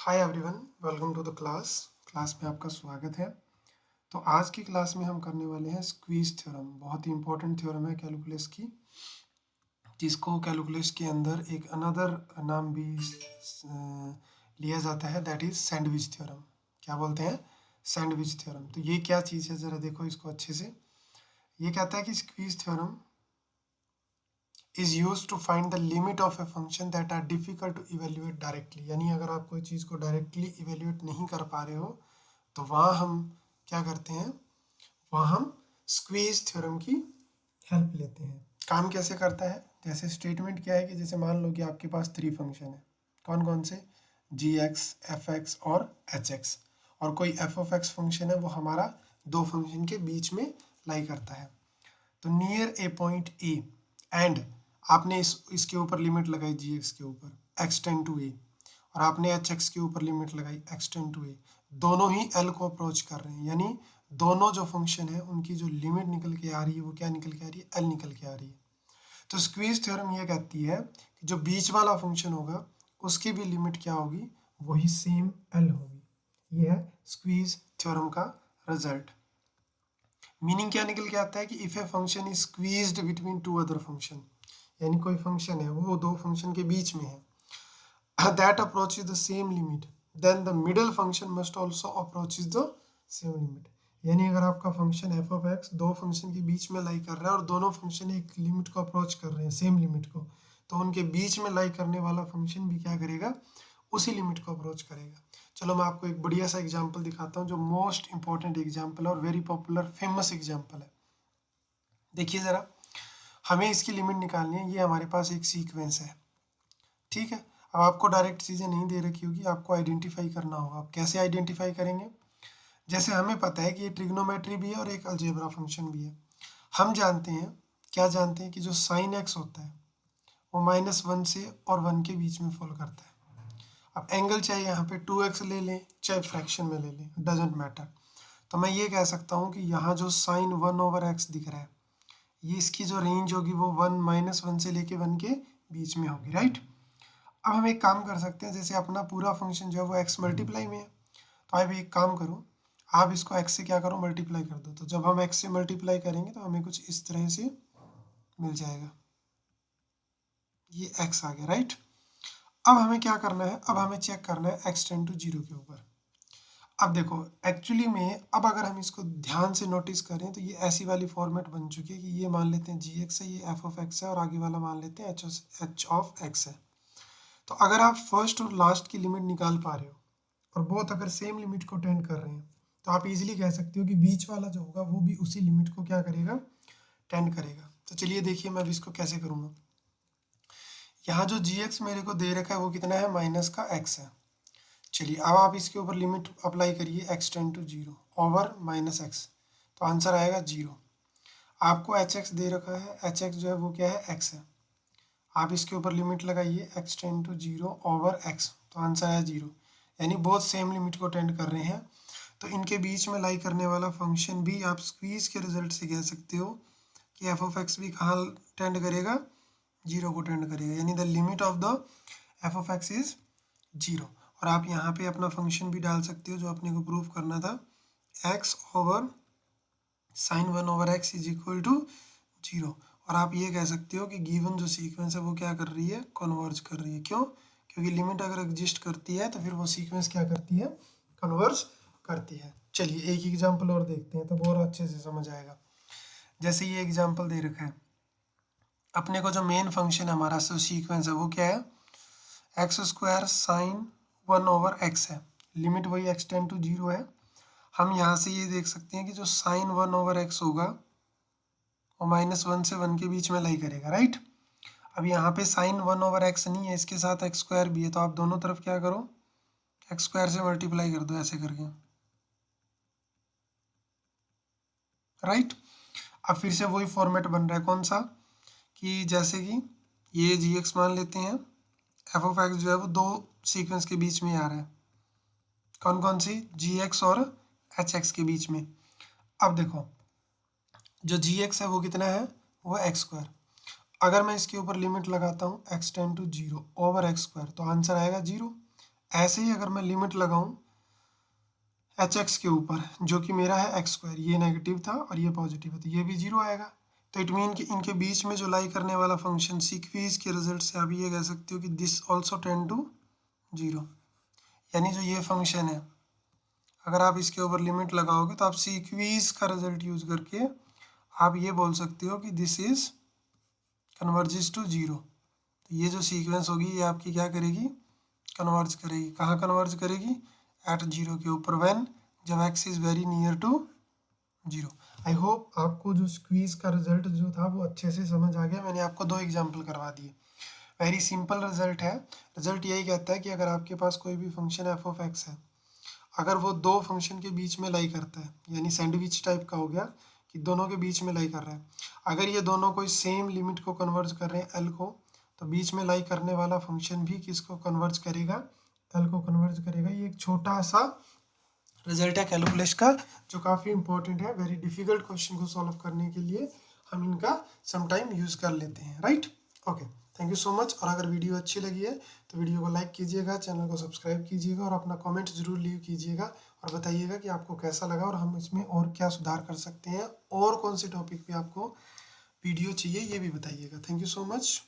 Hi everyone, welcome to the class में आपका स्वागत है। तो आज की क्लास में हम करने वाले हैं स्क्वीज थ्योरम। बहुत ही इंपॉर्टेंट थ्योरम है कैलकुलस की, जिसको कैलकुलस के अंदर एक अनदर नाम भी लिया जाता है, दैट इज सैंडविच थ्योरम। क्या बोलते हैं? Sandwich theorem. तो ये क्या चीज़ है, ज़रा देखो इसको अच्छे से। ये कहता है कि squeeze theorem is used to find the limit of a function that are difficult to evaluate directly। यानी अगर आप कोई चीज़ को डायरेक्टली इवेल्यूएट नहीं कर पा रहे हो तो वहाँ हम क्या करते हैं, वहाँ हम स्क्वीज थ्योरम की हेल्प लेते हैं। काम कैसे करता है? जैसे स्टेटमेंट क्या है कि जैसे मान लो कि आपके पास 3 फंक्शन है। कौन कौन से? gx, fx और hx। और कोई f of x फंक्शन है, वो हमारा दो फंक्शन के बीच में लाई करता है। तो near A point A and आपने इसके ऊपर लिमिट लगाई gx के ऊपर x टेंड टू ए, और आपने hx के ऊपर लिमिट लगाई x टेंड टू ए। दोनों ही l को अप्रोच कर रहे हैं, यानी दोनों जो फंक्शन है उनकी जो लिमिट निकल के आ रही है वो क्या निकल के आ रही है? l निकल के आ रही है। तो स्क्वीज थ्योरम ये कहती है कि जो बीच वाला फंक्शन होगा उसकी भी लिमिट क्या होगी? वही सेम l होगी। ये है स्क्वीज थ्योरम का रिजल्ट। मीनिंग क्या निकल के आता है कि if a function is squeezed between two other function, यानी कोई फंक्शन है वो दो फंक्शन के बीच में है, that approaches the same limit, then the middle function must also approaches the same limit. यानी अगर आपका फंक्शन एफ ऑफ एक्स दो फंक्शन के बीच में लाई कर रहा है और दोनों फंक्शन एक लिमिट को अप्रोच कर रहे हैं, सेम लिमिट को, तो उनके बीच में लाई करने वाला फंक्शन भी क्या करेगा? उसी लिमिट को अप्रोच करेगा। चलो मैं आपको एक बढ़िया सा एग्जांपल दिखाता हूँ, जो मोस्ट इंपॉर्टेंट एग्जांपल है और वेरी पॉपुलर फेमस एग्जांपल है। देखिए ज़रा, हमें इसकी लिमिट निकालनी है। ये हमारे पास एक सीक्वेंस है, ठीक है। अब आपको डायरेक्ट चीज़ें नहीं दे रखी होगी, आपको आइडेंटिफाई करना होगा। आप कैसे आइडेंटिफाई करेंगे? जैसे हमें पता है कि ये ट्रिग्नोमेट्री भी है और एक अलजेब्रा फंक्शन भी है। हम जानते हैं, क्या जानते हैं, कि जो साइन एक्स होता है वो -1 से और 1 के बीच में फॉल करता है। अब एंगल चाहे यहाँ पे 2x ले लें चाहे फ्रैक्शन में ले लें, डजेंट मैटर। तो मैं ये कह सकता हूँ कि यहाँ जो साइन 1/x दिख रहा है, ये इसकी जो रेंज होगी वो 1 - 1 से लेके 1 के बीच में होगी, राइट। अब हम एक काम कर सकते हैं, जैसे अपना पूरा फंक्शन जो है वो x मल्टीप्लाई में है, तो आप एक काम करो, आप इसको x से क्या करो? मल्टीप्लाई कर दो। तो जब हम x से मल्टीप्लाई करेंगे तो हमें कुछ इस तरह से मिल जाएगा, ये x आ गया, राइट। अब हमें क्या करना है? अब हमें चेक करना है x टेंड टू 0 के ऊपर। अब देखो, एक्चुअली में अब अगर हम इसको ध्यान से नोटिस करें तो ये ऐसी वाली फॉर्मेट बन चुकी है कि ये मान लेते हैं gx है, ये f ऑफ x है, और आगे वाला मान लेते हैं h ऑफ x है। तो अगर आप फर्स्ट और लास्ट की लिमिट निकाल पा रहे हो और बोथ अगर सेम लिमिट को टेंड कर रहे हैं, तो आप इजीली कह सकते हो कि बीच वाला जो होगा वो भी उसी लिमिट को क्या करेगा? टेंड करेगा। तो चलिए देखिए मैं अब इसको कैसे करूँगा। यहाँ जो gx मेरे को दे रखा है वो कितना है? माइनस का x है। चलिए अब आप इसके ऊपर लिमिट अप्लाई करिए, x tend to 0 over -x, तो आंसर आएगा 0। आपको hx दे रखा है, hx जो है वो क्या है? x है। आप इसके ऊपर लिमिट लगाइए x tend to 0 over x, तो आंसर आया 0। यानी बहुत सेम लिमिट को टेंड कर रहे हैं, तो इनके बीच में लाई करने वाला फंक्शन भी आप स्क्वीज के रिजल्ट से कह सकते हो कि f ऑफ x भी कहाँ टेंड करेगा? 0 को टेंड करेगा, यानी the limit of the f of x is 0। और आप यहाँ पे अपना फंक्शन भी डाल सकते हो जो अपने को प्रूव करना था, x over sine 1/x is equal to 0। और आप ये कह सकते हो कि गिवन जो सीक्वेंस है वो क्या कर रही है? कन्वर्ज कर रही है। क्यों? क्योंकि लिमिट अगर एग्जिस्ट करती है तो फिर वो सीक्वेंस क्या करती है? कन्वर्ज करती है। चलिए एक एग्जांपल और देखते हैं, तो और अच्छे से समझ आएगा। जैसे ये एग्जांपल दे रखा है, अपने को जो मेन फंक्शन हमारा जो सीक्वेंस है वो क्या है? x² साइन 1/x है, लिमिट वही x टेंड टू 0 है। हम यहाँ से ये देख सकते हैं कि जो साइन 1/x होगा वो -1 से 1 के बीच में लाई करेगा, राइट। अब यहाँ पे साइन 1/x नहीं है, इसके साथ x² भी है, तो आप दोनों तरफ क्या करो? x² से मल्टीप्लाई कर दो, ऐसे करके, राइट। अब फिर से वही फॉर्मेट बन रहा है, कौन सा? कि जैसे कि ये gx मान लेते हैं, f ऑफ x जो है वो दो सीक्वेंस के बीच में आ रहा है। कौन कौन सी? gx और hx के बीच में। अब देखो, जो gx है वो कितना है? वो x²। अगर मैं इसके ऊपर लिमिट लगाता हूँ x tend to 0 over x², तो आंसर आएगा 0। ऐसे ही अगर मैं लिमिट लगाऊं एच एक्स के ऊपर, जो कि मेरा है एक्स स्क्वायर, ये नेगेटिव था और ये पॉजिटिव है, तो ये भी जीरो आएगा। तो इट मीन कि इनके बीच में जो लाई करने वाला फंक्शन सीक्वेंस के रिजल्ट से आप ये कह सकते हो कि this also tend to zero. यानी जो ये फंक्शन है, अगर आप इसके ऊपर लिमिट लगाओगे तो आप सीक्वेंस का रिजल्ट यूज करके आप ये बोल सकते हो कि this is converges to zero. तो ये जो सीक्वेंस होगी ये आपकी क्या करेगी, कन्वर्ज करेगी। कहाँ कन्वर्ज करेगी, एट जीरो के ऊपर, व्हेन, जब x is very near to zero. I hope आपको जो स्क्वीज का रिजल्ट जो था वो अच्छे से समझ आ गया। मैंने आपको दो एग्जाम्पल करवा दिए, वेरी सिंपल रिजल्ट है। रिजल्ट यही कहता है कि अगर आपके पास कोई भी फंक्शन एफ ऑफ एक्स है, अगर वो दो फंक्शन के बीच में लाई करता है, यानी सैंडविच टाइप का हो गया कि दोनों के बीच में लाई कर रहा है, अगर ये दोनों कोई सेम लिमिट को कन्वर्ज कर रहे हैं एल को, तो बीच में लाई करने वाला फंक्शन भी किसको कन्वर्ज करेगा, एल को कन्वर्ज करेगा। ये एक छोटा सा रिजल्ट है कैलकुलस का, जो काफ़ी इंपॉर्टेंट है। वेरी डिफिकल्ट क्वेश्चन को सॉल्व करने के लिए हम इनका समटाइम यूज़ कर लेते हैं, right. Okay, thank you so much. और अगर वीडियो अच्छी लगी है तो वीडियो को लाइक कीजिएगा, चैनल को सब्सक्राइब कीजिएगा और अपना कमेंट जरूर लीव कीजिएगा और बताइएगा कि आपको कैसा लगा और हम इसमें और क्या सुधार कर सकते हैं, और कौन से टॉपिक पे आपको वीडियो चाहिए ये भी बताइएगा। Thank you so much.